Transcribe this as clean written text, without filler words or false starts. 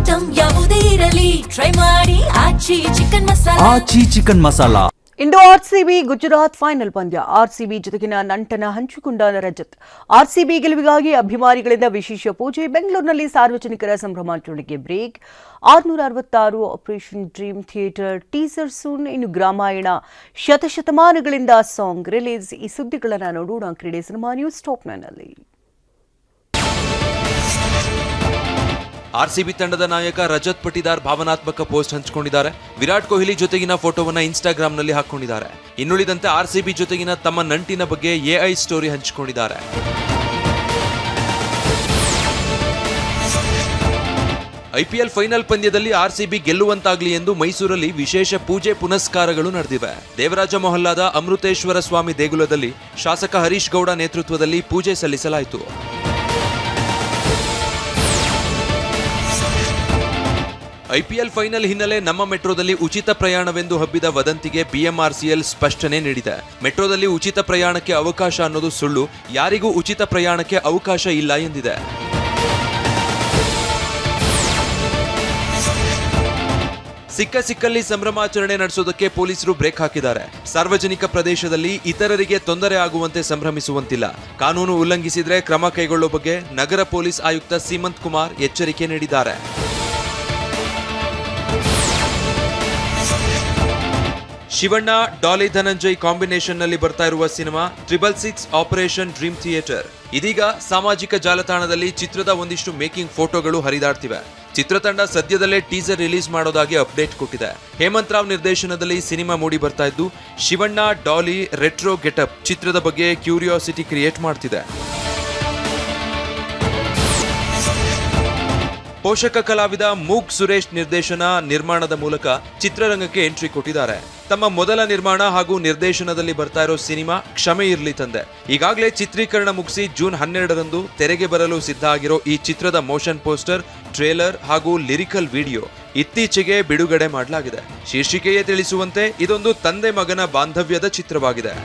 Item ಯಾವುದೇ ಇರಲಿ try ಮಾಡಿ ಆಚಿ ಚಿಕನ್ ಮಸಾಲಾ. ಆಚಿ ಚಿಕನ್ ಮಸಾಲಾ. ಇಂದು ಆರ್ಸಿಬಿ ಗುಜರಾತ್ ಫೈನಲ್ ಪಂದ್ಯ. ಆರ್ಸಿಬಿ ಜೊತೆಗಿನ ನಂಟನ ಹಂಚಿಕೊಂಡ ರಜತ್. ಆರ್ಸಿಬಿ ಗೆಲುವಿಗಾಗಿ ಅಭಿಮಾನಿಗಳಿಂದ ವಿಶೇಷ ಪೂಜೆ. ಬೆಂಗಳೂರಿನಲ್ಲಿ ಸಾರ್ವಜನಿಕರ ಸಂಭ್ರಮಾಚರಣೆಗೆ break. 666 operation dream theater teaser soon. ಇನ್ನು ಗ್ರಾಮಾಯಣ ಶತಶತಮಾನಗಳಿಂದ ಸಾಂಗ್ ರಿಲೀಸ್. ಈ ಸುದ್ದಿಗಳನ್ನು ನೋಡೋಣ ಕ್ರೀಡೆ ಸಿನಿಮಾ ನ್ಯೂಸ್ ಟಾಪ್ 9ನಲ್ಲಿ. ಆರ್ಸಿಬಿ ತಂಡದ ನಾಯಕ ರಜತ್ ಪಟಿದಾರ್ ಭಾವನಾತ್ಮಕ ಪೋಸ್ಟ್ ಹಂಚಿಕೊಂಡಿದ್ದಾರೆ. ವಿರಾಟ್ ಕೊಹ್ಲಿ ಜೊತೆಗಿನ ಫೋಟೋವನ್ನ ಇನ್ಸ್ಟಾಗ್ರಾಂನಲ್ಲಿ ಹಾಕೊಂಡಿದ್ದಾರೆ. ಇನ್ನುಳಿದಂತೆ ಆರ್ಸಿಬಿ ಜೊತೆಗಿನ ತಮ್ಮ ನಂಟಿನ ಬಗ್ಗೆ ಎಐ ಸ್ಟೋರಿ ಹಂಚಿಕೊಂಡಿದ್ದಾರೆ. ಐಪಿಎಲ್ ಫೈನಲ್ ಪಂದ್ಯದಲ್ಲಿ ಆರ್ಸಿಬಿ ಗೆಲ್ಲುವಂತಾಗಲಿ ಎಂದು ಮೈಸೂರಲ್ಲಿ ವಿಶೇಷ ಪೂಜೆ ಪುನಸ್ಕಾರಗಳು ನಡೆದಿವೆ. ದೇವರಾಜ ಮೊಹಲ್ಲಾದ ಅಮೃತೇಶ್ವರ ಸ್ವಾಮಿ ದೇಗುಲದಲ್ಲಿ ಶಾಸಕ ಹರೀಶ್ ಗೌಡ ನೇತೃತ್ವದಲ್ಲಿ ಪೂಜೆ ಸಲ್ಲಿಸಲಾಯಿತು. ಐಪಿಎಲ್ ಫೈನಲ್ ಹಿನ್ನೆಲೆ ನಮ್ಮ ಮೆಟ್ರೋದಲ್ಲಿ ಉಚಿತ ಪ್ರಯಾಣವೆಂದು ಹಬ್ಬಿದ ವದಂತಿಗೆ ಬಿಎಂಆರ್ಸಿಎಲ್ ಸ್ಪಷ್ಟನೆ ನೀಡಿದೆ. ಮೆಟ್ರೋದಲ್ಲಿ ಉಚಿತ ಪ್ರಯಾಣಕ್ಕೆ ಅವಕಾಶ ಅನ್ನೋದು ಸುಳ್ಳು, ಯಾರಿಗೂ ಉಚಿತ ಪ್ರಯಾಣಕ್ಕೆ ಅವಕಾಶ ಇಲ್ಲ ಎಂದಿದೆ. ಸಿಕ್ಕಲ್ಲಿ ಸಂಭ್ರಮಾಚರಣೆ ನಡೆಸೋದಕ್ಕೆ ಪೊಲೀಸರು ಬ್ರೇಕ್ ಹಾಕಿದ್ದಾರೆ. ಸಾರ್ವಜನಿಕ ಪ್ರದೇಶದಲ್ಲಿ ಇತರರಿಗೆ ತೊಂದರೆ ಆಗುವಂತೆ ಸಂಭ್ರಮಿಸುವಂತಿಲ್ಲ. ಕಾನೂನು ಉಲ್ಲಂಘಿಸಿದ್ರೆ ಕ್ರಮ ಕೈಗೊಳ್ಳುವ ಬಗ್ಗೆ ನಗರ ಪೊಲೀಸ್ ಆಯುಕ್ತ ಸೀಮಂತ್ ಕುಮಾರ್ ಎಚ್ಚರಿಕೆ ನೀಡಿದ್ದಾರೆ. ಶಿವಣ್ಣ ಡಾಲಿ ಧನಂಜಯ್ ಕಾಂಬಿನೇಷನ್ ನಲ್ಲಿ ಬರ್ತಾ ಇರುವ ಸಿನಿಮಾ 666 ಆಪರೇಷನ್ ಡ್ರೀಮ್ ಥಿಯೇಟರ್ ಇದೀಗ ಸಾಮಾಜಿಕ ಜಾಲತಾಣದಲ್ಲಿ ಚಿತ್ರದ ಒಂದಿಷ್ಟು ಮೇಕಿಂಗ್ ಫೋಟೋಗಳು ಹರಿದಾಡ್ತಿವೆ. ಚಿತ್ರತಂಡ ಸದ್ಯದಲ್ಲೇ ಟೀಸರ್ ರಿಲೀಸ್ ಮಾಡೋದಾಗಿ ಅಪ್ಡೇಟ್ ಕೊಟ್ಟಿದೆ. ಹೇಮಂತ್ ರಾವ್ ನಿರ್ದೇಶನದಲ್ಲಿ ಸಿನಿಮಾ ಮೂಡಿ ಬರ್ತಾ ಇದ್ದು, ಶಿವಣ್ಣ ಡಾಲಿ ರೆಟ್ರೋ ಗೆಟಪ್ ಚಿತ್ರದ ಬಗ್ಗೆ ಕ್ಯೂರಿಯಾಸಿಟಿ ಕ್ರಿಯೇಟ್ ಮಾಡ್ತಿದೆ. ಪೋಷಕ ಕಲಾವಿದ ಮೂಕ್ ಸುರೇಶ್ ನಿರ್ಮಾಣದ ಮೂಲಕ ಚಿತ್ರರಂಗಕ್ಕೆ ಎಂಟ್ರಿ ಕೊಟ್ಟಿದ್ದಾರೆ. ತಮ್ಮ ಮೊದಲ ನಿರ್ಮಾಣ ಹಾಗೂ ನಿರ್ದೇಶನದಲ್ಲಿ ಬರ್ತಾ ಇರೋ ಸಿನಿಮಾ ಕ್ಷಮೆ ಇರ್ಲಿ ತಂದೆ. ಈಗಾಗಲೇ ಚಿತ್ರೀಕರಣ ಮುಗಿಸಿ ಜೂನ್ 12ರಂದು ತೆರೆಗೆ ಬರಲು ಸಿದ್ಧ ಆಗಿರೋ ಈ ಚಿತ್ರದ ಮೋಷನ್ ಪೋಸ್ಟರ್, ಟ್ರೇಲರ್ ಹಾಗೂ ಲಿರಿಕಲ್ ವಿಡಿಯೋ ಇತ್ತೀಚೆಗೆ ಬಿಡುಗಡೆ ಮಾಡಲಾಗಿದೆ. ಶೀರ್ಷಿಕೆಯೇ ತಿಳಿಸುವಂತೆ ಇದೊಂದು ತಂದೆ ಮಗನ ಬಾಂಧವ್ಯದ ಚಿತ್ರವಾಗಿದೆ.